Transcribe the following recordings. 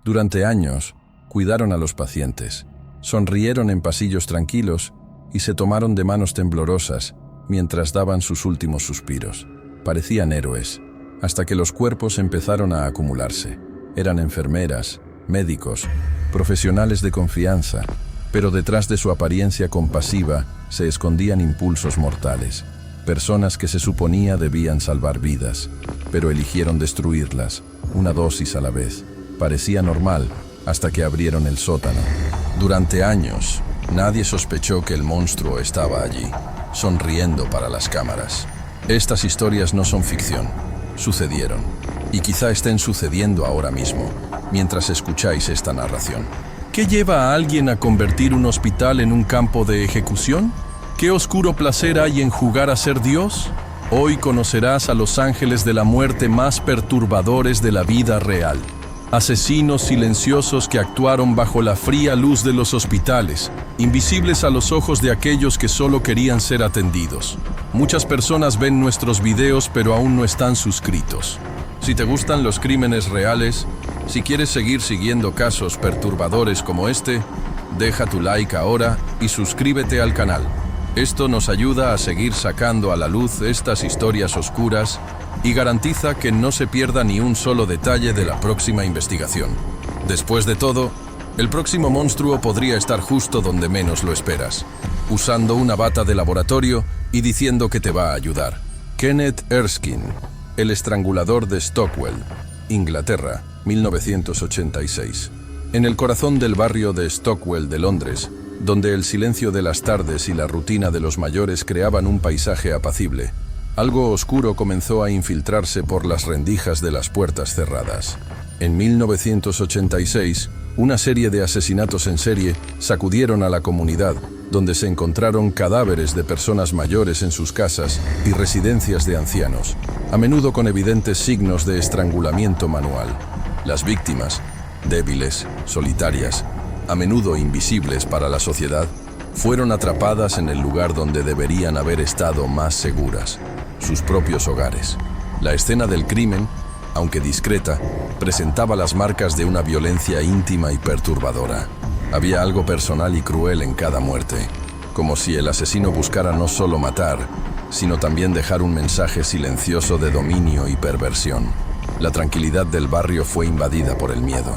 Durante años, cuidaron a los pacientes, sonrieron en pasillos tranquilos y se tomaron de manos temblorosas mientras daban sus últimos suspiros. Parecían héroes, hasta que los cuerpos empezaron a acumularse. Eran enfermeras, médicos, profesionales de confianza, pero detrás de su apariencia compasiva se escondían impulsos mortales. Personas que se suponía debían salvar vidas, pero eligieron destruirlas, una dosis a la vez. Parecía normal, hasta que abrieron el sótano. Durante años, nadie sospechó que el monstruo estaba allí, sonriendo para las cámaras. Estas historias no son ficción, sucedieron, y quizá estén sucediendo ahora mismo, mientras escucháis esta narración. ¿Qué lleva a alguien a convertir un hospital en un campo de ejecución? ¿Qué oscuro placer hay en jugar a ser Dios? Hoy conocerás a los ángeles de la muerte más perturbadores de la vida real. Asesinos silenciosos que actuaron bajo la fría luz de los hospitales, invisibles a los ojos de aquellos que solo querían ser atendidos. Muchas personas ven nuestros videos pero aún no están suscritos. Si te gustan los crímenes reales, si quieres seguir siguiendo casos perturbadores como este, deja tu like ahora y suscríbete al canal. Esto nos ayuda a seguir sacando a la luz estas historias oscuras y garantiza que no se pierda ni un solo detalle de la próxima investigación. Después de todo, el próximo monstruo podría estar justo donde menos lo esperas, usando una bata de laboratorio y diciendo que te va a ayudar. Kenneth Erskine, el estrangulador de Stockwell, Inglaterra, 1986. En el corazón del barrio de Stockwell de Londres, donde el silencio de las tardes y la rutina de los mayores creaban un paisaje apacible, algo oscuro comenzó a infiltrarse por las rendijas de las puertas cerradas. En 1986, una serie de asesinatos en serie sacudieron a la comunidad, donde se encontraron cadáveres de personas mayores en sus casas y residencias de ancianos, a menudo con evidentes signos de estrangulamiento manual. Las víctimas, débiles, solitarias, a menudo invisibles para la sociedad, fueron atrapadas en el lugar donde deberían haber estado más seguras, sus propios hogares. La escena del crimen, aunque discreta, presentaba las marcas de una violencia íntima y perturbadora. Había algo personal y cruel en cada muerte, como si el asesino buscara no solo matar, sino también dejar un mensaje silencioso de dominio y perversión. La tranquilidad del barrio fue invadida por el miedo.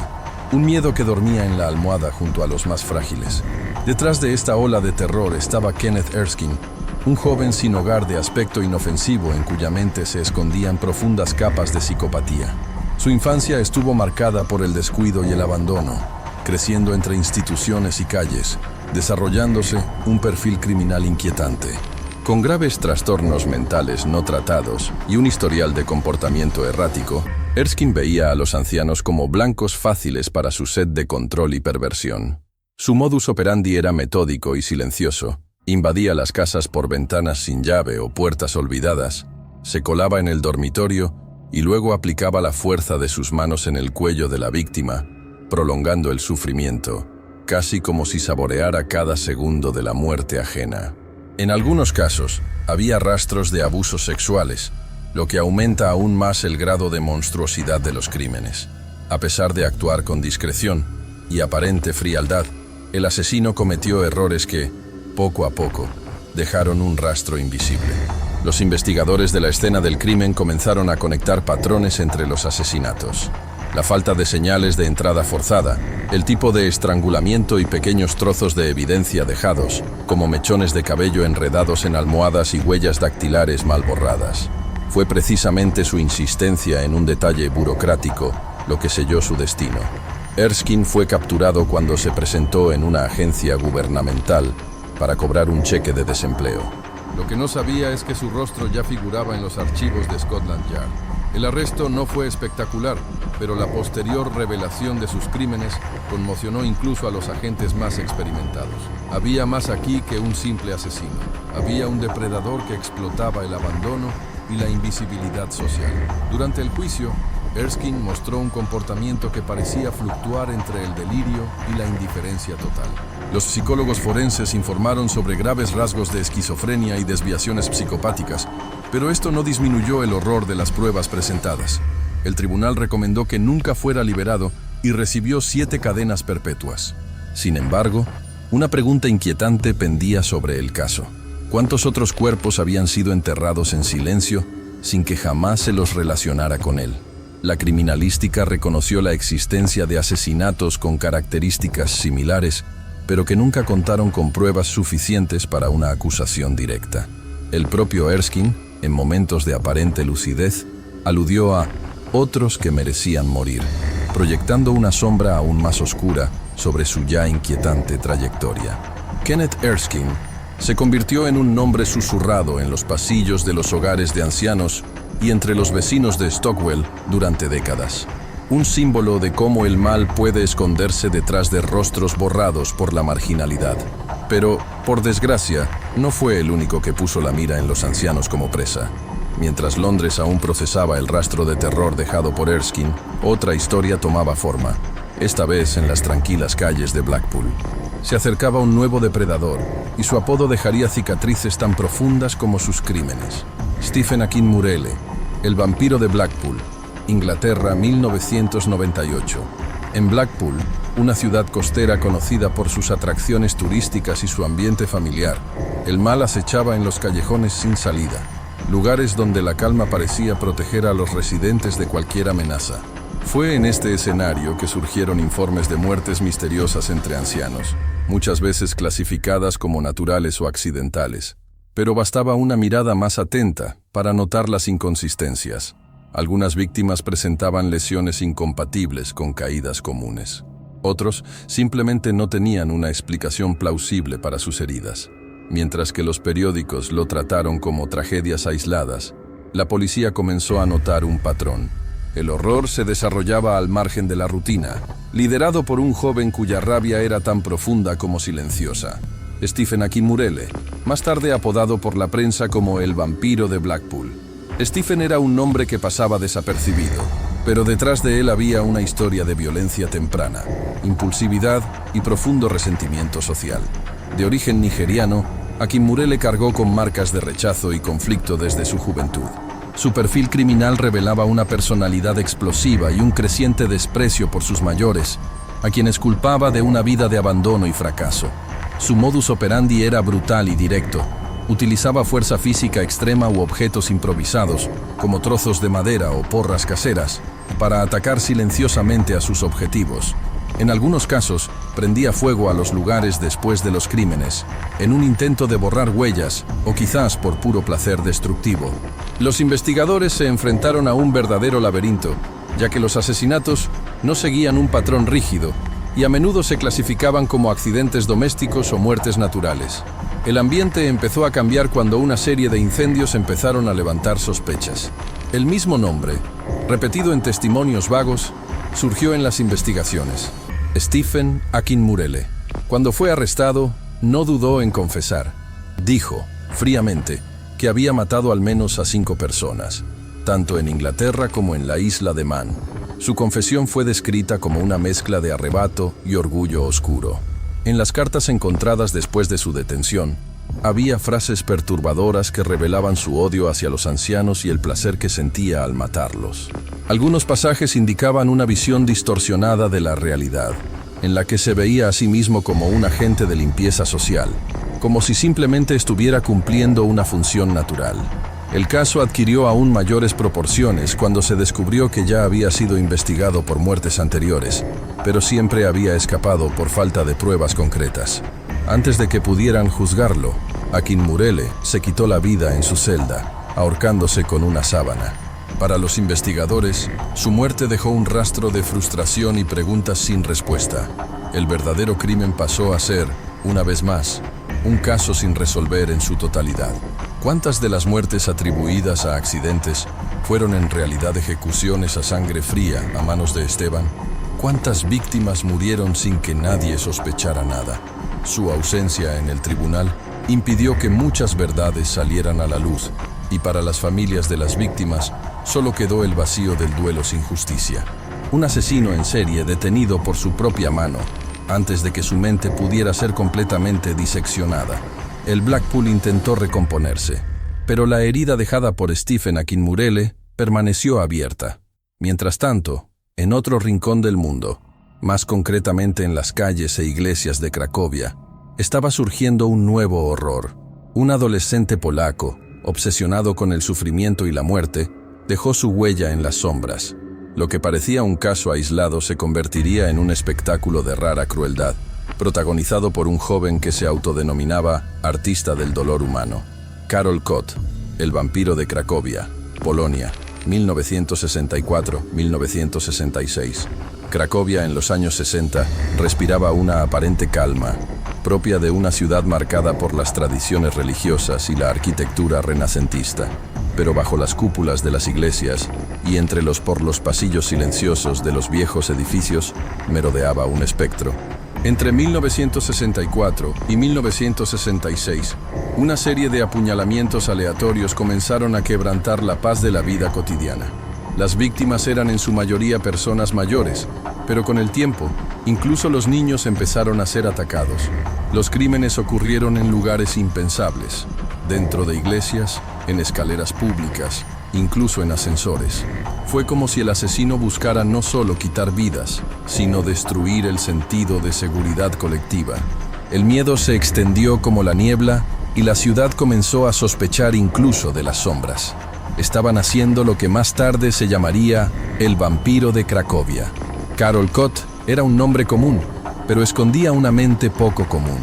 Un miedo que dormía en la almohada junto a los más frágiles. Detrás de esta ola de terror estaba Kenneth Erskine, un joven sin hogar de aspecto inofensivo en cuya mente se escondían profundas capas de psicopatía. Su infancia estuvo marcada por el descuido y el abandono, creciendo entre instituciones y calles, desarrollándose un perfil criminal inquietante. Con graves trastornos mentales no tratados y un historial de comportamiento errático, Erskine veía a los ancianos como blancos fáciles para su sed de control y perversión. Su modus operandi era metódico y silencioso. Invadía las casas por ventanas sin llave o puertas olvidadas, se colaba en el dormitorio y luego aplicaba la fuerza de sus manos en el cuello de la víctima, prolongando el sufrimiento, casi como si saboreara cada segundo de la muerte ajena. En algunos casos, había rastros de abusos sexuales, lo que aumenta aún más el grado de monstruosidad de los crímenes. A pesar de actuar con discreción y aparente frialdad, el asesino cometió errores que, poco a poco, dejaron un rastro invisible. Los investigadores de la escena del crimen comenzaron a conectar patrones entre los asesinatos. La falta de señales de entrada forzada, el tipo de estrangulamiento y pequeños trozos de evidencia dejados, como mechones de cabello enredados en almohadas y huellas dactilares mal borradas. Fue precisamente su insistencia en un detalle burocrático lo que selló su destino. Erskine fue capturado cuando se presentó en una agencia gubernamental para cobrar un cheque de desempleo. Lo que no sabía es que su rostro ya figuraba en los archivos de Scotland Yard. El arresto no fue espectacular, pero la posterior revelación de sus crímenes conmocionó incluso a los agentes más experimentados. Había más aquí que un simple asesino. Había un depredador que explotaba el abandono y la invisibilidad social. Durante el juicio, Erskine mostró un comportamiento que parecía fluctuar entre el delirio y la indiferencia total. Los psicólogos forenses informaron sobre graves rasgos de esquizofrenia y desviaciones psicopáticas, pero esto no disminuyó el horror de las pruebas presentadas. El tribunal recomendó que nunca fuera liberado y y recibió 7 cadenas perpetuas. Sin embargo, una pregunta inquietante pendía sobre el caso. ¿Cuántos otros cuerpos habían sido enterrados en silencio sin que jamás se los relacionara con él? La criminalística reconoció la existencia de asesinatos con características similares, pero que nunca contaron con pruebas suficientes para una acusación directa. El propio Erskine, en momentos de aparente lucidez, aludió a otros que merecían morir, proyectando una sombra aún más oscura sobre su ya inquietante trayectoria. Kenneth Erskine se convirtió en un nombre susurrado en los pasillos de los hogares de ancianos y entre los vecinos de Stockwell durante décadas. Un símbolo de cómo el mal puede esconderse detrás de rostros borrados por la marginalidad. Pero, por desgracia, no fue el único que puso la mira en los ancianos como presa. Mientras Londres aún procesaba el rastro de terror dejado por Erskine, otra historia tomaba forma, esta vez en las tranquilas calles de Blackpool. Se acercaba un nuevo depredador, y su apodo dejaría cicatrices tan profundas como sus crímenes. Stephen Akinmurele, el vampiro de Blackpool, Inglaterra, 1998. En Blackpool, una ciudad costera conocida por sus atracciones turísticas y su ambiente familiar, el mal acechaba en los callejones sin salida, lugares donde la calma parecía proteger a los residentes de cualquier amenaza. Fue en este escenario que surgieron informes de muertes misteriosas entre ancianos, muchas veces clasificadas como naturales o accidentales. Pero bastaba una mirada más atenta para notar las inconsistencias. Algunas víctimas presentaban lesiones incompatibles con caídas comunes. Otros simplemente no tenían una explicación plausible para sus heridas. Mientras que los periódicos lo trataron como tragedias aisladas, la policía comenzó a notar un patrón. El horror se desarrollaba al margen de la rutina, liderado por un joven cuya rabia era tan profunda como silenciosa. Stephen Akinmurele, más tarde apodado por la prensa como el vampiro de Blackpool. Stephen era un nombre que pasaba desapercibido, pero detrás de él había una historia de violencia temprana, impulsividad y profundo resentimiento social. De origen nigeriano, Akinmurele cargó con marcas de rechazo y conflicto desde su juventud. Su perfil criminal revelaba una personalidad explosiva y un creciente desprecio por sus mayores, a quienes culpaba de una vida de abandono y fracaso. Su modus operandi era brutal y directo. Utilizaba fuerza física extrema u objetos improvisados, como trozos de madera o porras caseras, para atacar silenciosamente a sus objetivos. En algunos casos, prendía fuego a los lugares después de los crímenes, en un intento de borrar huellas o quizás por puro placer destructivo. Los investigadores se enfrentaron a un verdadero laberinto, ya que los asesinatos no seguían un patrón rígido y a menudo se clasificaban como accidentes domésticos o muertes naturales. El ambiente empezó a cambiar cuando una serie de incendios empezaron a levantar sospechas. El mismo nombre, repetido en testimonios vagos, surgió en las investigaciones. Stephen Akinmurele. Cuando fue arrestado, no dudó en confesar. Dijo, fríamente, que había matado al menos a 5 personas, tanto en Inglaterra como en la isla de Man. Su confesión fue descrita como una mezcla de arrebato y orgullo oscuro. En las cartas encontradas después de su detención, había frases perturbadoras que revelaban su odio hacia los ancianos y el placer que sentía al matarlos. Algunos pasajes indicaban una visión distorsionada de la realidad, en la que se veía a sí mismo como un agente de limpieza social, como si simplemente estuviera cumpliendo una función natural. El caso adquirió aún mayores proporciones cuando se descubrió que ya había sido investigado por muertes anteriores, pero siempre había escapado por falta de pruebas concretas. Antes de que pudieran juzgarlo, Akinmurele se quitó la vida en su celda, ahorcándose con una sábana. Para los investigadores, su muerte dejó un rastro de frustración y preguntas sin respuesta. El verdadero crimen pasó a ser, una vez más, un caso sin resolver en su totalidad. ¿Cuántas de las muertes atribuidas a accidentes fueron en realidad ejecuciones a sangre fría a manos de Esteban? ¿Cuántas víctimas murieron sin que nadie sospechara nada? Su ausencia en el tribunal impidió que muchas verdades salieran a la luz, y para las familias de las víctimas solo quedó el vacío del duelo sin justicia. Un asesino en serie detenido por su propia mano, antes de que su mente pudiera ser completamente diseccionada. El Blackpool intentó recomponerse, pero la herida dejada por Stephen Akinmurele permaneció abierta. Mientras tanto, en otro rincón del mundo, Más concretamente en las calles e iglesias de Cracovia, estaba surgiendo un nuevo horror. Un adolescente polaco, obsesionado con el sufrimiento y la muerte, dejó su huella en las sombras. Lo que parecía un caso aislado se convertiría en un espectáculo de rara crueldad, protagonizado por un joven que se autodenominaba artista del dolor humano. Karol Kot, el vampiro de Cracovia, Polonia, 1964-1966. Cracovia en los años 60 respiraba una aparente calma, propia de una ciudad marcada por las tradiciones religiosas y la arquitectura renacentista. Pero bajo las cúpulas de las iglesias y por los pasillos silenciosos de los viejos edificios merodeaba un espectro. Entre 1964 y 1966, una serie de apuñalamientos aleatorios comenzaron a quebrantar la paz de la vida cotidiana. Las víctimas eran en su mayoría personas mayores, pero con el tiempo, incluso los niños empezaron a ser atacados. Los crímenes ocurrieron en lugares impensables, dentro de iglesias, en escaleras públicas, incluso en ascensores. Fue como si el asesino buscara no solo quitar vidas, sino destruir el sentido de seguridad colectiva. El miedo se extendió como la niebla y la ciudad comenzó a sospechar incluso de las sombras. Estaban haciendo lo que más tarde se llamaría el vampiro de Cracovia. Karol Kot era un nombre común, pero escondía una mente poco común.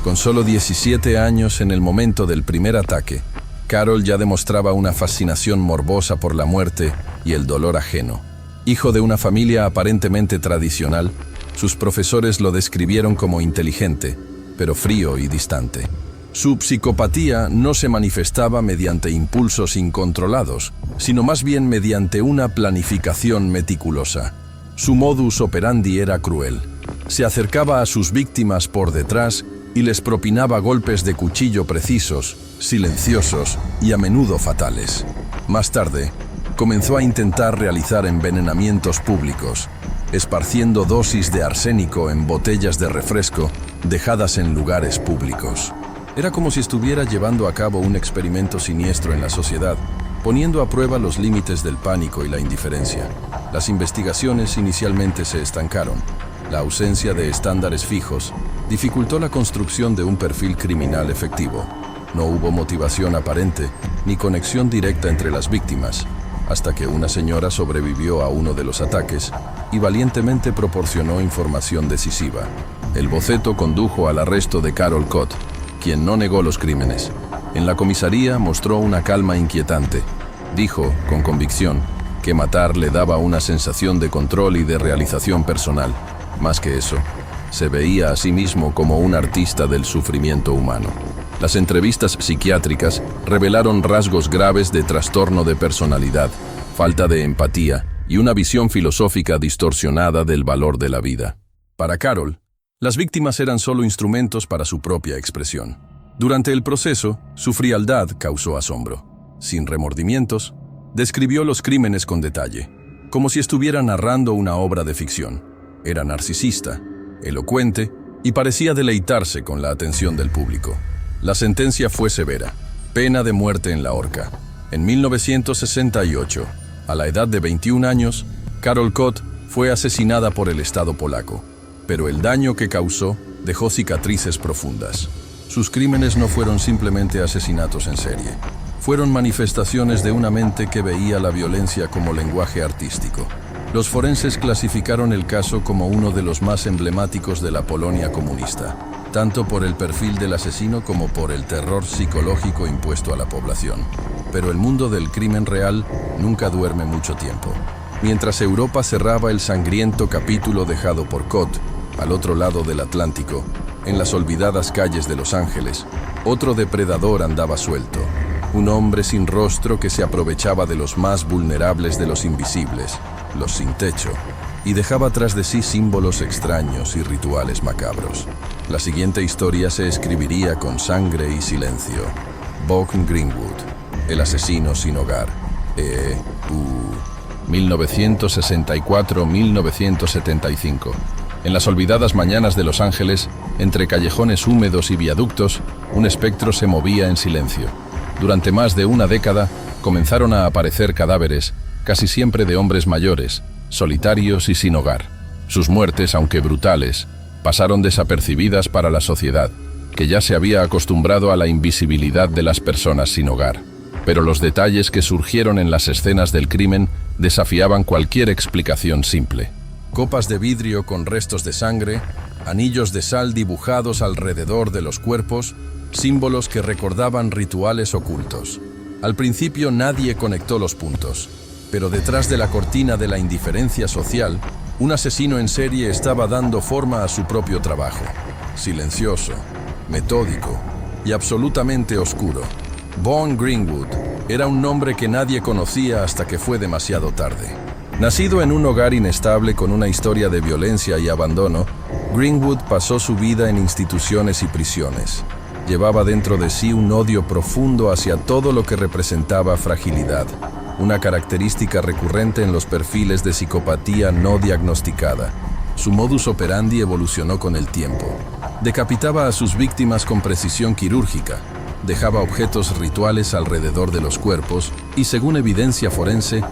Con solo 17 años en el momento del primer ataque, Karol ya demostraba una fascinación morbosa por la muerte y el dolor ajeno. Hijo de una familia aparentemente tradicional, sus profesores lo describieron como inteligente, pero frío y distante. Su psicopatía no se manifestaba mediante impulsos incontrolados, sino más bien mediante una planificación meticulosa. Su modus operandi era cruel. Se acercaba a sus víctimas por detrás y les propinaba golpes de cuchillo precisos, silenciosos y a menudo fatales. Más tarde, comenzó a intentar realizar envenenamientos públicos, esparciendo dosis de arsénico en botellas de refresco dejadas en lugares públicos. Era como si estuviera llevando a cabo un experimento siniestro en la sociedad, poniendo a prueba los límites del pánico y la indiferencia. Las investigaciones inicialmente se estancaron. La ausencia de estándares fijos dificultó la construcción de un perfil criminal efectivo. No hubo motivación aparente ni conexión directa entre las víctimas, hasta que una señora sobrevivió a uno de los ataques y valientemente proporcionó información decisiva. El boceto condujo al arresto de Karol Kot, quien no negó los crímenes. En la comisaría mostró una calma inquietante. Dijo, con convicción, que matar le daba una sensación de control y de realización personal. Más que eso, se veía a sí mismo como un artista del sufrimiento humano. Las entrevistas psiquiátricas revelaron rasgos graves de trastorno de personalidad, falta de empatía y una visión filosófica distorsionada del valor de la vida. Para Karol, las víctimas eran solo instrumentos para su propia expresión. Durante el proceso, su frialdad causó asombro. Sin remordimientos, describió los crímenes con detalle, como si estuviera narrando una obra de ficción. Era narcisista, elocuente y parecía deleitarse con la atención del público. La sentencia fue severa, pena de muerte en la horca. En 1968, a la edad de 21 años, Karol Kot fue asesinada por el Estado polaco, pero el daño que causó dejó cicatrices profundas. Sus crímenes no fueron simplemente asesinatos en serie, fueron manifestaciones de una mente que veía la violencia como lenguaje artístico. Los forenses clasificaron el caso como uno de los más emblemáticos de la Polonia comunista, tanto por el perfil del asesino como por el terror psicológico impuesto a la población. Pero el mundo del crimen real nunca duerme mucho tiempo. Mientras Europa cerraba el sangriento capítulo dejado por Kot, al otro lado del Atlántico, en las olvidadas calles de Los Ángeles, otro depredador andaba suelto. Un hombre sin rostro que se aprovechaba de los más vulnerables de los invisibles, los sin techo, y dejaba tras de sí símbolos extraños y rituales macabros. La siguiente historia se escribiría con sangre y silencio. Bogne Greenwood, el asesino sin hogar. 1964-1975. En las olvidadas mañanas de Los Ángeles, entre callejones húmedos y viaductos, un espectro se movía en silencio. Durante más de una década, comenzaron a aparecer cadáveres, casi siempre de hombres mayores, solitarios y sin hogar. Sus muertes, aunque brutales, pasaron desapercibidas para la sociedad, que ya se había acostumbrado a la invisibilidad de las personas sin hogar. Pero los detalles que surgieron en las escenas del crimen desafiaban cualquier explicación simple. Copas de vidrio con restos de sangre, anillos de sal dibujados alrededor de los cuerpos, símbolos que recordaban rituales ocultos. Al principio nadie conectó los puntos, pero detrás de la cortina de la indiferencia social, un asesino en serie estaba dando forma a su propio trabajo. Silencioso, metódico y absolutamente oscuro. Vaughn Greenwood era un nombre que nadie conocía hasta que fue demasiado tarde. Nacido en un hogar inestable con una historia de violencia y abandono, Greenwood pasó su vida en instituciones y prisiones. Llevaba dentro de sí un odio profundo hacia todo lo que representaba fragilidad, una característica recurrente en los perfiles de psicopatía no diagnosticada. Su modus operandi evolucionó con el tiempo. Decapitaba a sus víctimas con precisión quirúrgica, dejaba objetos rituales alrededor de los cuerpos y, según evidencia forense,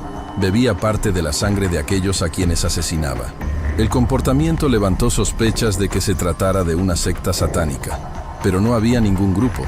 bebía parte de la sangre de aquellos a quienes asesinaba. El comportamiento levantó sospechas de que se tratara de una secta satánica, pero no había ningún grupo,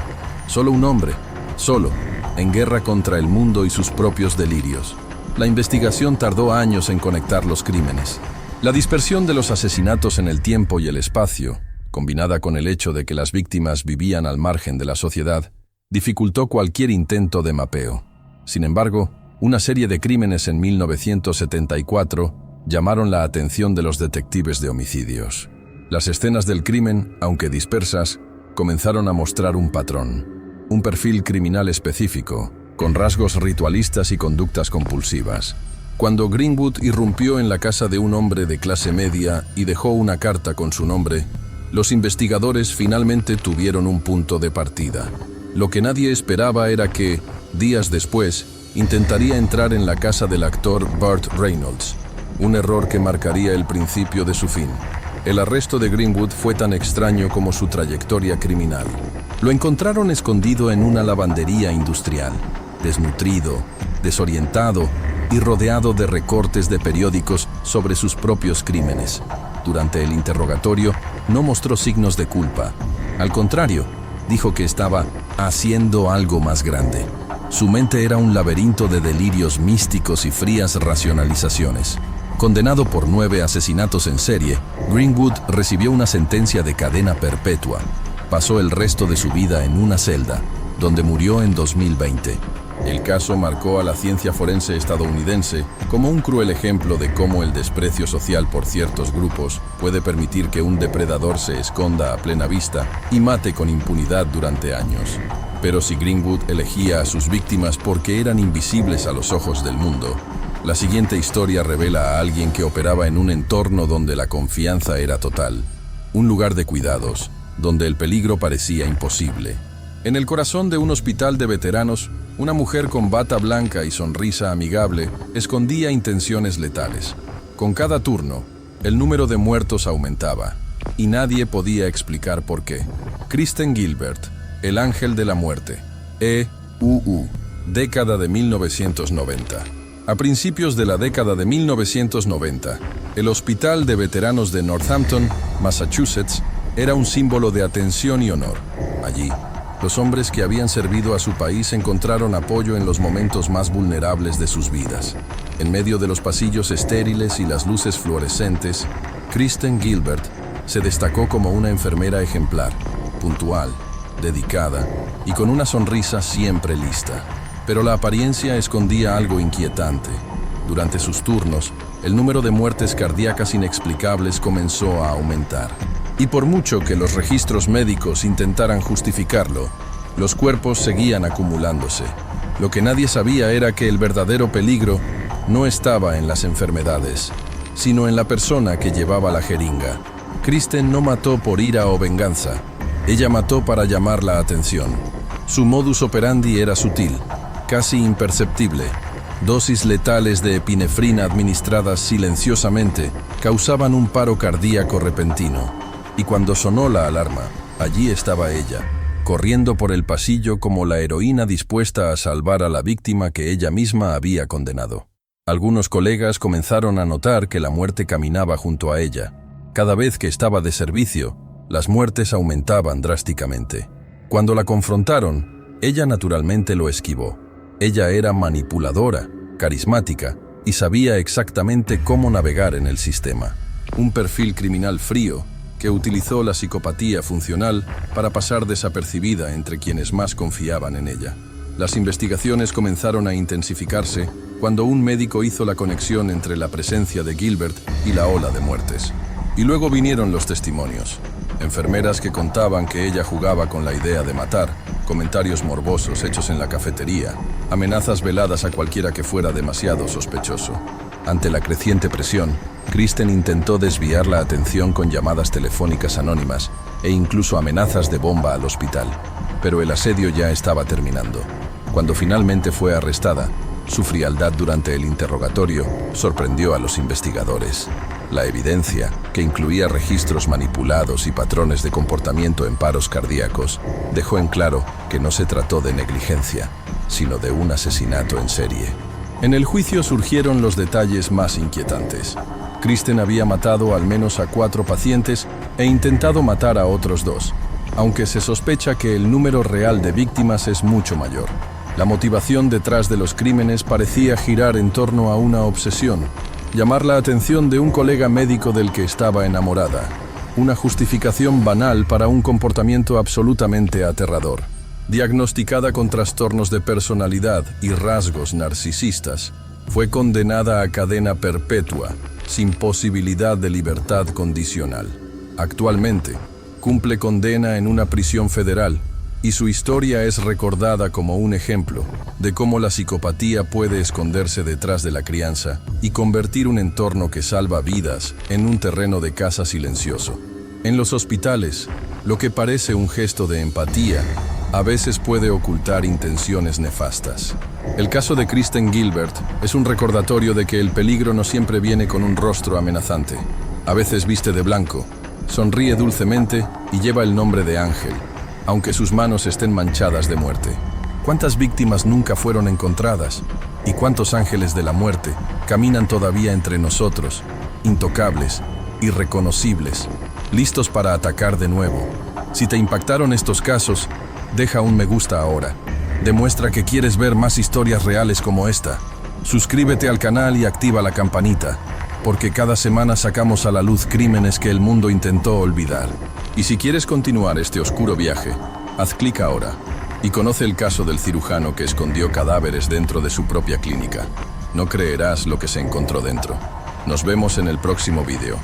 solo un hombre, solo, en guerra contra el mundo y sus propios delirios. La investigación tardó años en conectar los crímenes. La dispersión de los asesinatos en el tiempo y el espacio, combinada con el hecho de que las víctimas vivían al margen de la sociedad, dificultó cualquier intento de mapeo. Sin embargo, una serie de crímenes en 1974 llamaron la atención de los detectives de homicidios. Las escenas del crimen, aunque dispersas, comenzaron a mostrar un patrón, un perfil criminal específico, con rasgos ritualistas y conductas compulsivas. Cuando Greenwood irrumpió en la casa de un hombre de clase media y dejó una carta con su nombre, los investigadores finalmente tuvieron un punto de partida. Lo que nadie esperaba era que, días después, intentaría entrar en la casa del actor Burt Reynolds, un error que marcaría el principio de su fin. El arresto de Greenwood fue tan extraño como su trayectoria criminal. Lo encontraron escondido en una lavandería industrial, desnutrido, desorientado y rodeado de recortes de periódicos sobre sus propios crímenes. Durante el interrogatorio, no mostró signos de culpa. Al contrario, dijo que estaba haciendo algo más grande. Su mente era un laberinto de delirios místicos y frías racionalizaciones. Condenado por 9 asesinatos en serie, Greenwood recibió una sentencia de cadena perpetua. Pasó el resto de su vida en una celda, donde murió en 2020. El caso marcó a la ciencia forense estadounidense como un cruel ejemplo de cómo el desprecio social por ciertos grupos puede permitir que un depredador se esconda a plena vista y mate con impunidad durante años. Pero si Greenwood elegía a sus víctimas porque eran invisibles a los ojos del mundo, la siguiente historia revela a alguien que operaba en un entorno donde la confianza era total, un lugar de cuidados, donde el peligro parecía imposible. En el corazón de un hospital de veteranos, una mujer con bata blanca y sonrisa amigable escondía intenciones letales. Con cada turno, el número de muertos aumentaba, y nadie podía explicar por qué. Kristen Gilbert, el ángel de la muerte, EUU, década de 1990. A principios de la década de 1990, el Hospital de Veteranos de Northampton, Massachusetts, era un símbolo de atención y honor. Allí, los hombres que habían servido a su país encontraron apoyo en los momentos más vulnerables de sus vidas. En medio de los pasillos estériles y las luces fluorescentes, Kristen Gilbert se destacó como una enfermera ejemplar, puntual, dedicada y con una sonrisa siempre lista. Pero la apariencia escondía algo inquietante. Durante sus turnos, el número de muertes cardíacas inexplicables comenzó a aumentar. Y por mucho que los registros médicos intentaran justificarlo, los cuerpos seguían acumulándose. Lo que nadie sabía era que el verdadero peligro no estaba en las enfermedades, sino en la persona que llevaba la jeringa. Kristen no mató por ira o venganza. Ella mató para llamar la atención. Su modus operandi era sutil, casi imperceptible. Dosis letales de epinefrina administradas silenciosamente causaban un paro cardíaco repentino. Y cuando sonó la alarma, allí estaba ella, corriendo por el pasillo como la heroína dispuesta a salvar a la víctima que ella misma había condenado. Algunos colegas comenzaron a notar que la muerte caminaba junto a ella. Cada vez que estaba de servicio, las muertes aumentaban drásticamente. Cuando la confrontaron, ella naturalmente lo esquivó. Ella era manipuladora, carismática y sabía exactamente cómo navegar en el sistema. Un perfil criminal frío que utilizó la psicopatía funcional para pasar desapercibida entre quienes más confiaban en ella. Las investigaciones comenzaron a intensificarse cuando un médico hizo la conexión entre la presencia de Gilbert y la ola de muertes. Y luego vinieron los testimonios. Enfermeras que contaban que ella jugaba con la idea de matar, comentarios morbosos hechos en la cafetería, amenazas veladas a cualquiera que fuera demasiado sospechoso. Ante la creciente presión, Kristen intentó desviar la atención con llamadas telefónicas anónimas e incluso amenazas de bomba al hospital. Pero el asedio ya estaba terminando. Cuando finalmente fue arrestada, su frialdad durante el interrogatorio sorprendió a los investigadores. La evidencia, que incluía registros manipulados y patrones de comportamiento en paros cardíacos, dejó en claro que no se trató de negligencia, sino de un asesinato en serie. En el juicio surgieron los detalles más inquietantes. Kristen había matado al menos a 4 pacientes e intentado matar a otros 2, aunque se sospecha que el número real de víctimas es mucho mayor. La motivación detrás de los crímenes parecía girar en torno a una obsesión: llamar la atención de un colega médico del que estaba enamorada. Una justificación banal para un comportamiento absolutamente aterrador. Diagnosticada con trastornos de personalidad y rasgos narcisistas, fue condenada a cadena perpetua, sin posibilidad de libertad condicional. Actualmente, cumple condena en una prisión federal, y su historia es recordada como un ejemplo de cómo la psicopatía puede esconderse detrás de la crianza y convertir un entorno que salva vidas en un terreno de caza silencioso. En los hospitales, lo que parece un gesto de empatía a veces puede ocultar intenciones nefastas. El caso de Kristen Gilbert es un recordatorio de que el peligro no siempre viene con un rostro amenazante. A veces viste de blanco, sonríe dulcemente y lleva el nombre de Ángel, aunque sus manos estén manchadas de muerte. ¿Cuántas víctimas nunca fueron encontradas? ¿Y cuántos ángeles de la muerte caminan todavía entre nosotros, intocables, irreconocibles, listos para atacar de nuevo? Si te impactaron estos casos, deja un me gusta ahora. Demuestra que quieres ver más historias reales como esta. Suscríbete al canal y activa la campanita, porque cada semana sacamos a la luz crímenes que el mundo intentó olvidar. Y si quieres continuar este oscuro viaje, haz clic ahora y conoce el caso del cirujano que escondió cadáveres dentro de su propia clínica. No creerás lo que se encontró dentro. Nos vemos en el próximo vídeo.